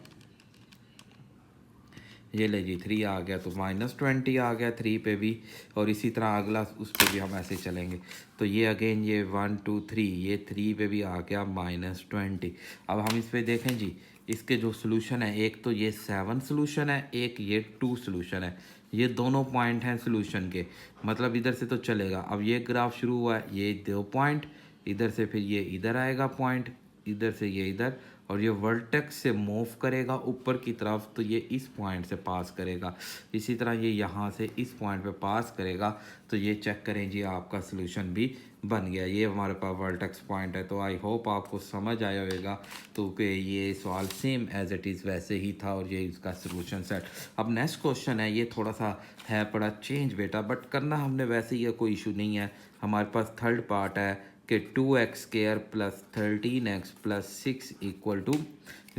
ये ले जी 3 आ गया, तो -20 आ गया 3 पे भी, और इसी तरह अगला उस पर भी हम ऐसे चलेंगे। तो ये अगेन ये 1 2 3, ये 3 पे भी आ गया -20। अब हम इस पे देखें जी, इसके जो सोल्यूशन है, एक तो ये 7 सोल्यूशन है, एक ये 2 सोल्यूशन है। ये दोनों पॉइंट हैं सोल्यूशन के, मतलब इधर से तो चलेगा। अब ये ग्राफ शुरू हुआ है, ये 2 पॉइंट इधर से, फिर ये इधर आएगा पॉइंट, इधर से ये इधर, और ये वर्टेक्स से मूव करेगा ऊपर की तरफ, तो ये इस पॉइंट से पास करेगा। इसी तरह ये यहाँ से इस पॉइंट पे पास करेगा। तो ये चेक करें जी, आपका सोल्यूशन भी बन गया। ये हमारे पास वर्टेक्स पॉइंट है। तो आई होप आपको समझ आया होगा, तो कि ये सवाल सेम एज इट इज़ वैसे ही था, और ये इसका सोल्यूशन सेट। अब नेक्स्ट क्वेश्चन है, ये थोड़ा सा है बड़ा चेंज बेटा, बट करना हमने वैसे ही है, कोई इशू नहीं है। हमारे पास थर्ड पार्ट है कि 2x² plus 13x plus 6 equal to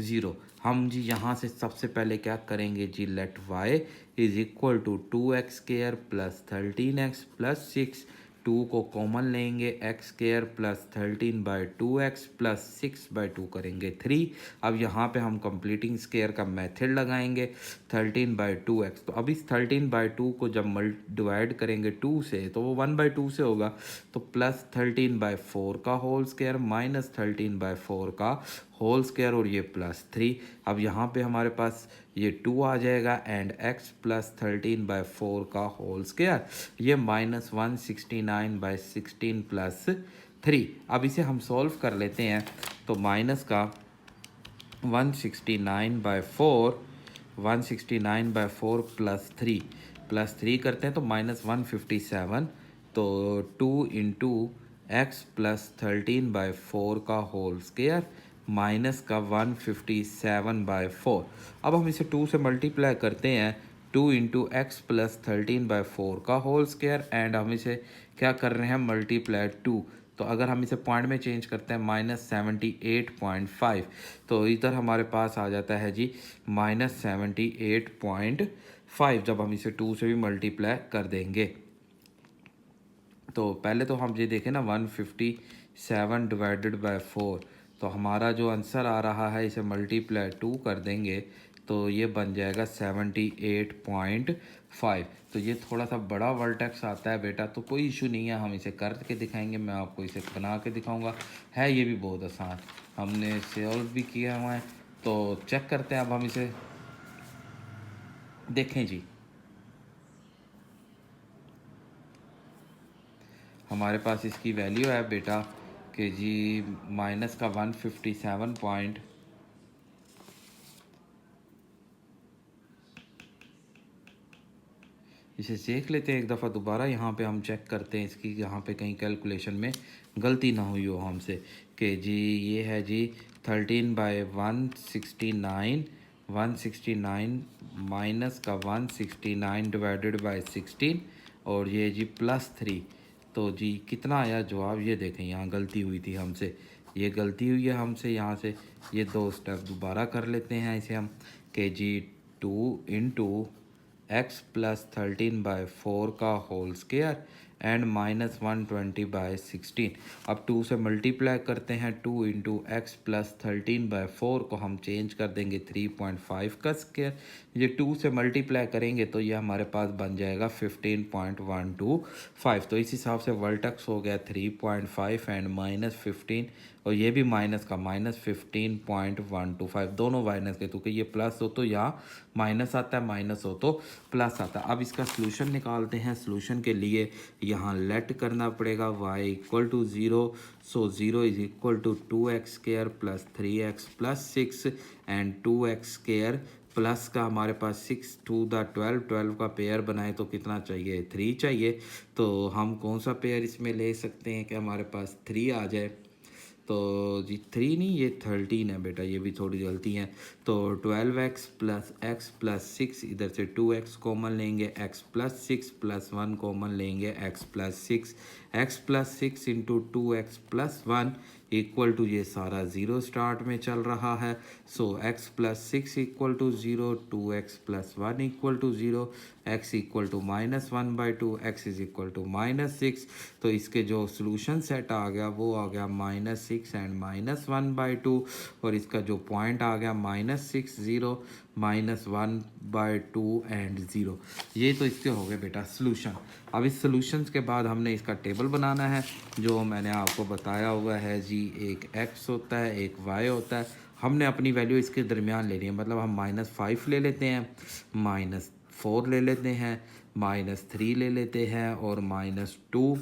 0। हम जी यहाँ से सबसे पहले क्या करेंगे जी, let y is equal to 2x² plus 13x plus 6, 2 को कॉमन लेंगे, x² प्लस 13/2x प्लस 6/2 करेंगे 3। अब यहाँ पे हम कंप्लीटिंग स्केयर का मेथड लगाएंगे, 13/2x। तो अब इस 13/2 को जब डिवाइड करेंगे 2 से, तो वो 1/2 से होगा, तो प्लस 13/4 का होल स्क्वायर माइनस 13/4 का होल स्क्वायर, और ये +3। अब यहाँ पे हमारे पास ये 2 आ जाएगा, एंड x प्लस 13/4 का होल स्क्वायर, ये -169/16 प्लस 3। अब इसे हम सॉल्व कर लेते हैं। तो माइनस का 169/4, 169/4 प्लस 3 करते हैं तो -157। तो 2 इंटू एक्स प्लस 13/4 का होल स्क्वायर माइनस का 157/4। अब हम इसे 2 से मल्टीप्लाई करते हैं, 2 इंटू एक्स प्लस 13/4 का होल स्क्वायर, एंड हम इसे क्या कर रहे हैं, मल्टीप्लाई 2। तो अगर हम इसे पॉइंट में चेंज करते हैं -78.5, तो इधर हमारे पास आ जाता है जी -78.5, जब हम इसे 2 से भी मल्टीप्लाई कर देंगे। तो पहले तो हम ये देखें ना, 157/4, तो हमारा जो आंसर आ रहा है, इसे मल्टीप्लाई 2 कर देंगे तो ये बन जाएगा 78.5। तो ये थोड़ा सा बड़ा वर्टेक्स आता है बेटा, तो कोई इशू नहीं है, हम इसे करके दिखाएंगे। मैं आपको इसे बना के दिखाऊंगा, है ये भी बहुत आसान, हमने सॉल्व भी किया हुआ है। तो चेक करते हैं, अब हम इसे देखें जी। हमारे पास इसकी वैल्यू है बेटा कि जी माइनस का 157 पॉइंट, इसे देख लेते हैं एक दफ़ा दोबारा। यहाँ पे हम चेक करते हैं इसकी, यहाँ पे कहीं कैलकुलेशन में गलती ना हुई हो हमसे, कि जी ये है जी 13/169, 169 माइनस का 169 डिवाइडेड बाय 16, और ये जी +3। तो जी कितना आया जवाब, ये देखें यहाँ गलती हुई थी हमसे, ये गलती हुई है हमसे यहाँ से। ये 2 स्टेप दोबारा कर लेते हैं इसे हम, कि जी 2 इंटू x प्लस 13/4 का होल स्क्वायर, एंड -120/16। अब 2 से मल्टीप्लाई करते हैं, 2 इंटू एक्स प्लस 13/4 को हम चेंज कर देंगे 3.5 का स्क्वायर। ये 2 से मल्टीप्लाई करेंगे तो ये हमारे पास बन जाएगा 15.125। तो इस हिसाब से वर्टेक्स हो गया 3.5 एंड -15, और ये भी माइनस का -15.125, दोनों माइनस के, क्योंकि ये प्लस हो तो यहाँ माइनस आता है, माइनस हो तो प्लस आता है। अब इसका सलूशन निकालते हैं। सलूशन के लिए यहाँ लेट करना पड़ेगा y equal to 0, so 0 is equal to 2x square plus 3x plus 6 and 2x square plus का हमारे पास 6 टू द 12, 12 का पेयर बनाए तो कितना चाहिए, 3 चाहिए। तो हम कौन सा पेयर इसमें ले सकते हैं कि हमारे पास 3 आ जाए। तो जी 3 नहीं, ये 13 है बेटा, ये भी थोड़ी गलती है। तो 12x प्लस 6, इधर से 2x कॉमन लेंगे, x प्लस 6 प्लस 1 कॉमन लेंगे, x plus 6, x plus 6 into 2x plus 1 equal to, ये सारा ज़ीरो स्टार्ट में चल रहा है। So x plus 6 equal to 0, 2x plus 1 equal to 0, x equal to -1/2, x is equal to -6। तो इसके जो सोल्यूशन सेट आ गया वो आ गया -6 एंड -1/2, और इसका जो पॉइंट आ गया -6, 0, -1/2 एंड 0। ये तो इसके हो गए बेटा सोल्यूशन। अब इस सोल्यूशंस के बाद हमने इसका टेबल बनाना है, जो मैंने आपको बताया हुआ है जी। एक x होता है, एक y होता है। हमने अपनी वैल्यू इसके दरमियान लेनी है, मतलब हम -5 ले लेते हैं, -4 ले लेते हैं, -3 ले लेते हैं और -2,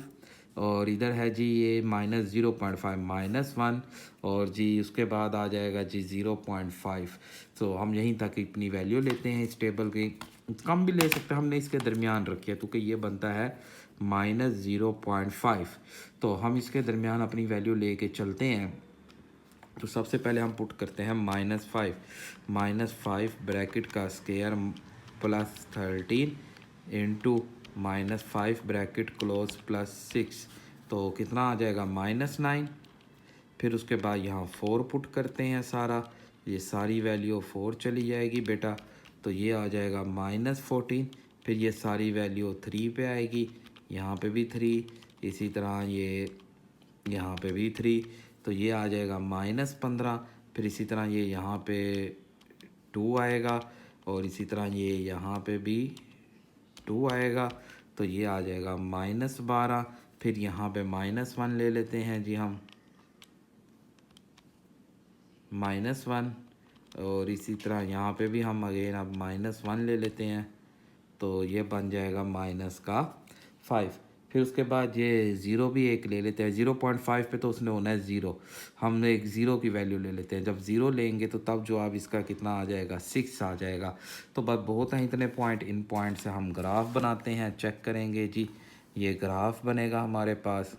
और इधर है जी ये -0.5, -1, और जी उसके बाद आ जाएगा जी 0.5। तो हम यहीं तक अपनी वैल्यू लेते हैं इस टेबल की। कम भी ले सकते हैं, हमने इसके दरमियान रखी है क्योंकि ये बनता है -0.5। तो हम इसके दरमियान अपनी वैल्यू लेके चलते हैं। तो सबसे पहले हम पुट करते हैं -5 ब्रैकेट का square plus 13 into -5 bracket close plus 6, तो कितना आ जाएगा -9। फिर उसके बाद यहाँ 4 पुट करते हैं सारा, ये सारी वैल्यू 4 चली जाएगी बेटा, तो ये आ जाएगा -14। फिर ये सारी वैल्यू 3 पे आएगी, यहाँ पे भी 3, इसी तरह ये यहाँ पे भी 3, तो ये आ जाएगा -15। फिर इसी तरह ये यहाँ पे 2 आएगा, और इसी तरह ये यहाँ पे भी 2 आएगा, तो ये आ जाएगा -12। फिर यहाँ पे -1 ले लेते हैं जी हम, -1, और इसी तरह यहाँ पे भी हम अगेन अब -1 ले लेते हैं, तो ये बन जाएगा -5। फिर उसके बाद ये 0 भी एक ले लेते हैं, 0.5 पे तो उसने होना है 0, हमने एक 0 की वैल्यू ले लेते हैं। जब 0 लेंगे तो तब जो अब इसका कितना आ जाएगा, 6 आ जाएगा। तो बस बहुत हैं इतने पॉइंट, इन पॉइंट से हम ग्राफ बनाते हैं, चेक करेंगे जी। ये ग्राफ बनेगा हमारे पास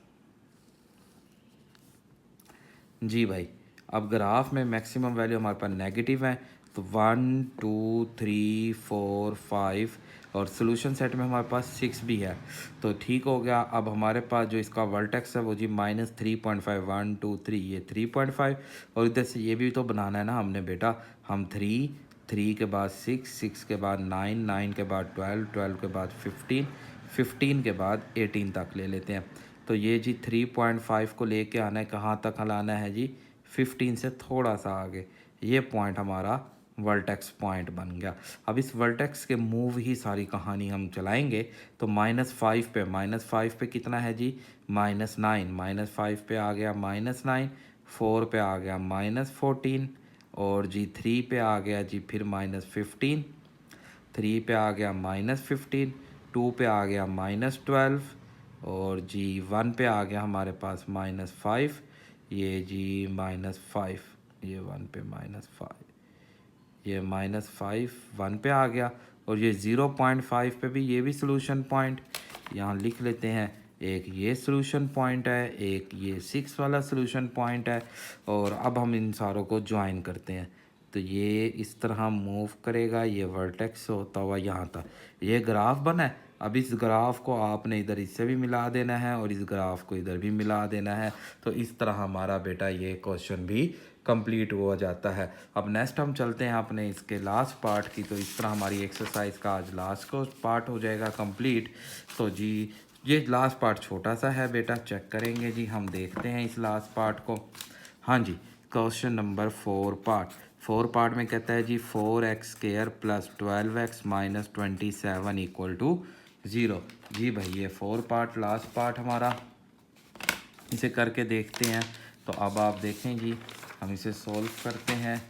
जी भाई। अब ग्राफ में मैक्सिमम वैल्यू हमारे पास नेगेटिव है, तो 1 2 3 4 5, और सोल्यूशन सेट में हमारे पास 6 भी है, तो ठीक हो गया। अब हमारे पास जो इसका वर्टेक्स है वो जी -3.5, 1 2 3, ये 3.5, और इधर से ये भी तो बनाना है ना हमने बेटा। हम 3 के बाद 6 के बाद 9 के बाद 12 के बाद 15 के बाद 18 तक ले लेते हैं। तो ये जी 3.5 को लेके आना है, कहाँ तक लाना है जी, 15 से थोड़ा सा आगे। ये पॉइंट हमारा वर्टेक्स पॉइंट बन गया। अब इस वर्टेक्स के मूव ही सारी कहानी हम चलाएंगे। तो -5 पे कितना है जी, -9, -5 पे आ गया -9, 4 पे आ गया -14, और जी 3 पे आ गया जी फिर -15, 3 पे आ गया -15, 2 पे आ गया -12, और जी 1 पे आ गया हमारे पास -5, ये जी -5, ये 1 पे -5, ये -5 1 पे आ गया, और ये 0.5 पे भी, ये भी सोल्यूशन पॉइंट यहाँ लिख लेते हैं। एक ये सोल्यूशन पॉइंट है, एक ये 6 वाला सोल्यूशन पॉइंट है, और अब हम इन सारों को ज्वाइन करते हैं। तो ये इस तरह मूव करेगा, ये वर्टेक्स होता हुआ यहाँ तक, ये ग्राफ बना है। अब इस ग्राफ को आपने इधर इससे भी मिला देना है, और इस ग्राफ को इधर भी मिला देना है। तो इस तरह हमारा बेटा ये क्वेश्चन भी कंप्लीट हो जाता है। अब नेक्स्ट हम चलते हैं अपने इसके लास्ट पार्ट की। तो इस तरह हमारी एक्सरसाइज का आज लास्ट को पार्ट हो जाएगा कंप्लीट। तो जी ये लास्ट पार्ट छोटा सा है बेटा, चेक करेंगे जी, हम देखते हैं इस लास्ट पार्ट को। हाँ जी, क्वेश्चन नंबर 4 पार्ट में कहता है जी 4x² plus 12x minus 27 equal to 0। जी भाई ये 4 पार्ट लास्ट पार्ट हमारा, इसे करके देखते हैं। तो अब आप देखें जी, हम इसे सॉल्व करते हैं।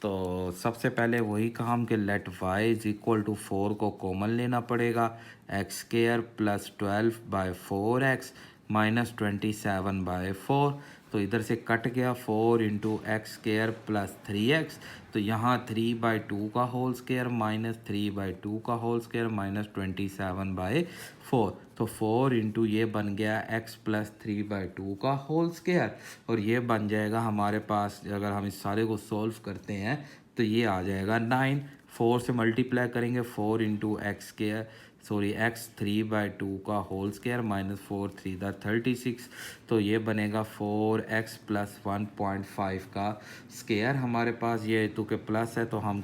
तो सबसे पहले वही काम कि let y is equal to 4 को कॉमन लेना पड़ेगा। x² plus 12/4x minus 27/4। तो इधर से कट गया 4 इंटू x² प्लस 3x। तो यहाँ 3/2 का होल स्क्वायर माइनस 3/2 का होल स्क्वायर माइनस 27/4। तो 4 इंटू ये बन गया x प्लस 3/2 का होल स्क्वायर, और ये बन जाएगा हमारे पास, अगर हम इस सारे को सॉल्व करते हैं तो ये आ जाएगा 9। 4 से मल्टीप्लाई करेंगे, 4 इंटू x 3/2 का होल स्क्वायर माइनस 4 3 36। तो ये बनेगा 4x प्लस 1.5 का स्क्वायर हमारे पास। ये तो के प्लस है तो हम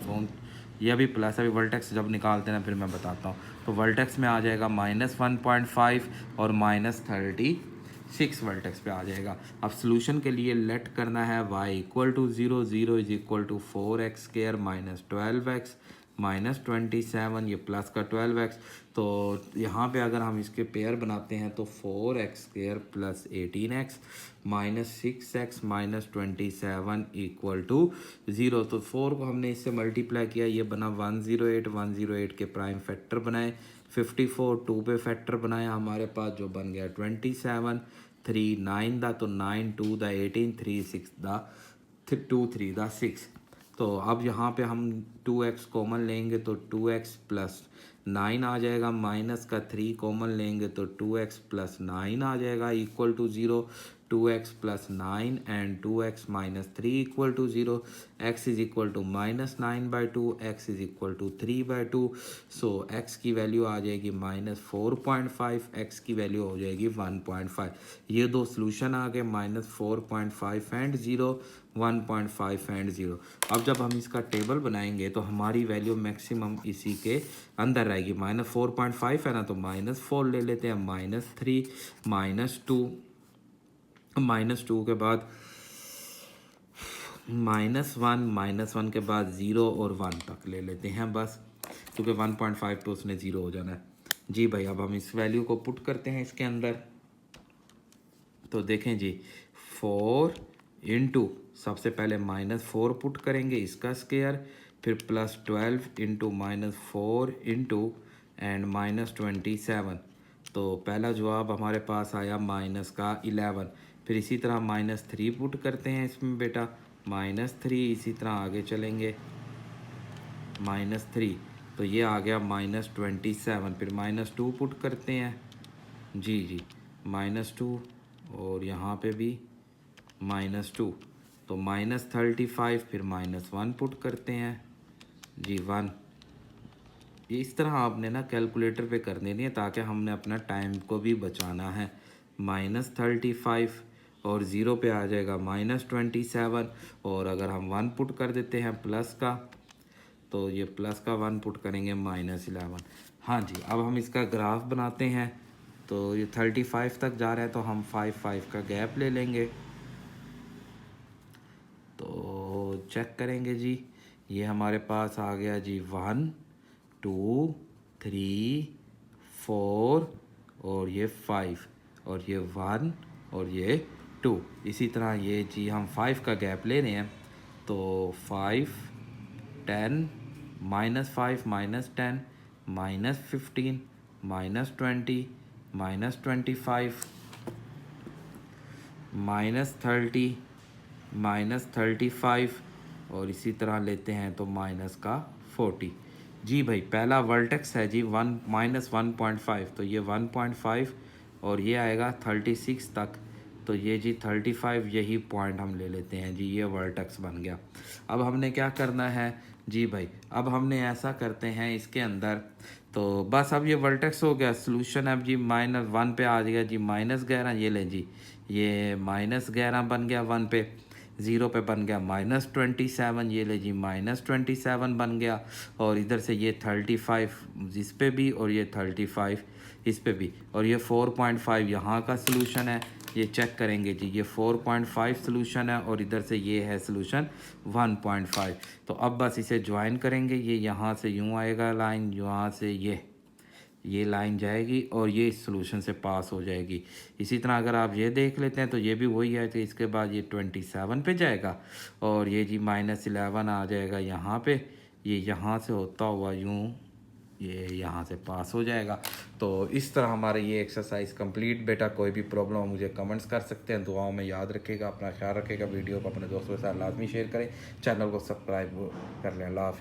ये भी प्लस है, अभी वर्टेक्स जब निकालते हैं फिर मैं बताता हूँ। तो वर्टेक्स में आ जाएगा -1.5 और -36 वर्टेक्स पे आ जाएगा। अब सोल्यूशन के लिए लेट करना है y equal to 0, 0 is equal to 4x² minus 12x minus 27, ये प्लस का 12x। तो यहाँ पे अगर हम इसके पेयर बनाते हैं तो 4x² plus 18x minus 6x minus 27 equal to 0। तो 4 को हमने इससे मल्टीप्लाई किया, ये बना 108, 108 के प्राइम फैक्टर बनाए, 54 2 पे फैक्टर बनाया हमारे पास, जो बन गया 27, 3 9 दा, तो 9 2 दा 18, 3 6 दा 2 3 दा 6। तो अब यहाँ पे हम 2x कॉमन लेंगे तो 2x प्लस 9 आ जाएगा, माइनस का 3 कॉमन लेंगे तो 2x प्लस 9 आ जाएगा equal to 0। 2x plus 9 and 2x minus 3 equal to 0। x is equal to -9/2, x is equal to 3/2। So x की वैल्यू आ जाएगी -4.5, x की वैल्यू हो जाएगी 1.5। ये दो सोल्यूशन आ गए, -4.5 एंड 0, 1.5 एंड 0। अब जब हम इसका टेबल बनाएंगे तो हमारी वैल्यू मैक्सिमम इसी के अंदर रहेगी। -4.5 है ना, तो -4 ले लेते हैं, -3 -2, -2 के बाद -1 के बाद 0 और 1 तक ले लेते हैं बस, क्योंकि 1.5 तो उसने 0 हो जाना है। जी भाई अब हम इस वैल्यू को पुट करते हैं इसके अंदर। तो देखें जी 4 इंटू, सबसे पहले -4 पुट करेंगे इसका स्क्वायर, फिर +12 इंटू -4 इंटू एंड -27। तो पहला जवाब हमारे पास आया -11। फिर इसी तरह -3 पुट करते हैं इसमें बेटा, -3, इसी तरह आगे चलेंगे -3, तो ये आ गया -27। फिर -2 पुट करते हैं, जी जी -2, और यहाँ पे भी -2, तो -35। फिर -1 पुट करते हैं जी 1। ये इस तरह आपने ना कैलकुलेटर पे कर देनी है, ताकि हमने अपना टाइम को भी बचाना है। -35 और 0 पे आ जाएगा -27, और अगर हम 1 पुट कर देते हैं प्लस का, तो ये प्लस का 1 पुट करेंगे -11। हाँ जी, अब हम इसका ग्राफ बनाते हैं। तो ये 35 तक जा रहा है, तो हम 5 का गैप ले लेंगे। तो चेक करेंगे जी, ये हमारे पास आ गया जी 1 2 3 4 और ये 5 और ये 1 और ये 2। इसी तरह ये जी हम 5 का गैप ले रहे हैं, तो 5 10 -5 -10 -15 -20 -25 -30 -35, और इसी तरह लेते हैं तो -40। जी भाई पहला वर्टेक्स है जी 1 -1.5, तो ये 1.5 और ये आएगा 36 तक, तो ये जी 35 यही पॉइंट हम ले लेते हैं जी, ये वर्टेक्स बन गया। अब हमने क्या करना है जी भाई, अब हमने ऐसा करते हैं इसके अंदर, तो बस अब ये वर्टेक्स हो गया। सोल्यूशन अब जी -1 पे आ गया जी -11, ये लें जी, ये -11 बन गया 1 पे। ज़ीरो पे बन गया -27, ये ले जी -27 बन गया। और इधर से ये 35 इस पे भी और ये 35 इस पे भी, और ये 4.5 यहाँ का सलूशन है। ये चेक करेंगे जी, ये 4.5 सलूशन है और इधर से ये है सलूशन 1.5। तो अब बस इसे ज्वाइन करेंगे, ये यहाँ से यूँ आएगा लाइन, यहाँ से ये लाइन जाएगी और ये इस सॉल्यूशन से पास हो जाएगी। इसी तरह अगर आप ये देख लेते हैं तो ये भी वही है, तो इसके बाद ये 27 पे जाएगा और ये जी -11 आ जाएगा यहाँ पे। ये यहाँ से होता हुआ यूँ ये यहाँ से पास हो जाएगा। तो इस तरह हमारे ये एक्सरसाइज कंप्लीट। बेटा कोई भी प्रॉब्लम हो मुझे कमेंट्स कर सकते हैं। दुआओं में याद रखेगा, अपना ख्याल रखेगा। वीडियो को अपने दोस्तों के साथ लाजमी शेयर करें, चैनल को सब्सक्राइब कर लें। अल्लाह हाफ़िज़।